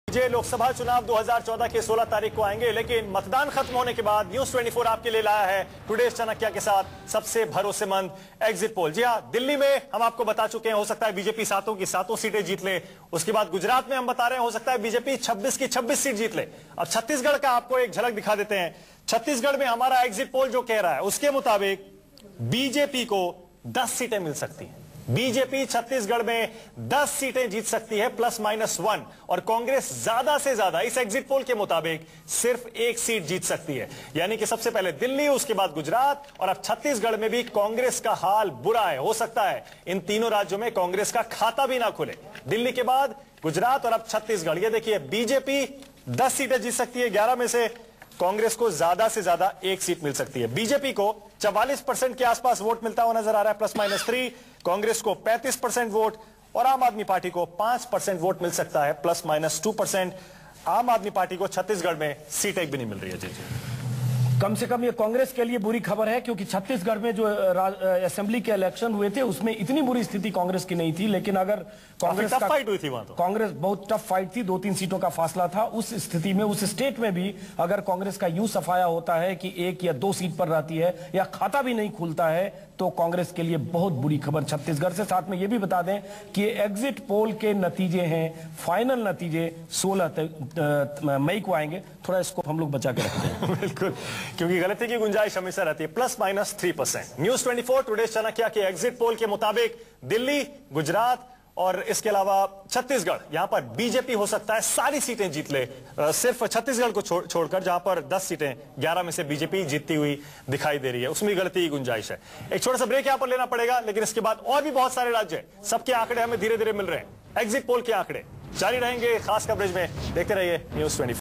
लोकसभा चुनाव 2014 के 16 तारीख को आएंगे, लेकिन मतदान खत्म होने के बाद न्यूज 24 आपके लिए लाया है टुडे चाणक्य के साथ सबसे भरोसेमंद एग्जिट पोल। जी हां, दिल्ली में हम आपको बता चुके हैं हो सकता है बीजेपी सातों की सातों सीटें जीत ले। उसके बाद गुजरात में हम बता रहे हैं हो सकता है बीजेपी 26 की 26 सीट जीत ले। अब छत्तीसगढ़ का आपको एक झलक दिखा देते हैं। छत्तीसगढ़ में हमारा एग्जिट पोल जो कह रहा है उसके मुताबिक बीजेपी को 10 सीटें मिल सकती हैं। बीजेपी छत्तीसगढ़ में 10 सीटें जीत सकती है +-1, और कांग्रेस ज्यादा से ज्यादा इस एग्जिट पोल के मुताबिक सिर्फ 1 सीट जीत सकती है। यानी कि सबसे पहले दिल्ली, उसके बाद गुजरात, और अब छत्तीसगढ़ में भी कांग्रेस का हाल बुरा है। हो सकता है इन तीनों राज्यों में कांग्रेस का खाता भी ना खुले। दिल्ली के बाद गुजरात और अब छत्तीसगढ़। ये देखिए, बीजेपी 10 सीटें जीत सकती है 11 में से, कांग्रेस को ज्यादा से ज्यादा 1 सीट मिल सकती है। बीजेपी को 44% के आसपास वोट मिलता हुआ नजर आ रहा है +-3, कांग्रेस को 35% वोट, और आम आदमी पार्टी को 5% वोट मिल सकता है +-2%। आम आदमी पार्टी को छत्तीसगढ़ में सीट एक भी नहीं मिल रही है। जी कम से कम ये कांग्रेस के लिए बुरी खबर है, क्योंकि छत्तीसगढ़ में जो असेंबली के इलेक्शन हुए थे उसमें इतनी बुरी स्थिति कांग्रेस की नहीं थी, लेकिन अगर कांग्रेस टफ फाइट हुई थी वहां, तो कांग्रेस बहुत टफ फाइट थी, 2-3 सीटों का फासला था। उस स्थिति में, उस स्टेट में भी अगर कांग्रेस का यूं सफाया होता है कि 1 या 2 सीट पर रहती है या खाता भी नहीं खुलता है, तो कांग्रेस के लिए बहुत बुरी खबर छत्तीसगढ़ से। साथ में यह भी बता दें कि एग्जिट पोल के नतीजे हैं, फाइनल नतीजे 16 मई को आएंगे। थोड़ा इसको हम लोग बचा के रखते हैं बिल्कुल, क्योंकि गलती की गुंजाइश हमेशा रहती है। +-3%। न्यूज 24 टुडे चाणक्य के एग्जिट पोल के मुताबिक दिल्ली, गुजरात और इसके अलावा छत्तीसगढ़, यहां पर बीजेपी हो सकता है सारी सीटें जीत ले, सिर्फ छत्तीसगढ़ को छोड़कर, जहां पर 10 सीटें 11 में से बीजेपी जीतती हुई दिखाई दे रही है, उसमें गलती की गुंजाइश है। एक छोटा सा ब्रेक यहां पर लेना पड़ेगा, लेकिन इसके बाद और भी बहुत सारे राज्य हैं, सबके आंकड़े हमें धीरे धीरे मिल रहे हैं। एग्जिट पोल के आंकड़े जारी रहेंगे खास कवरेज में। देखते रहिए न्यूज 24।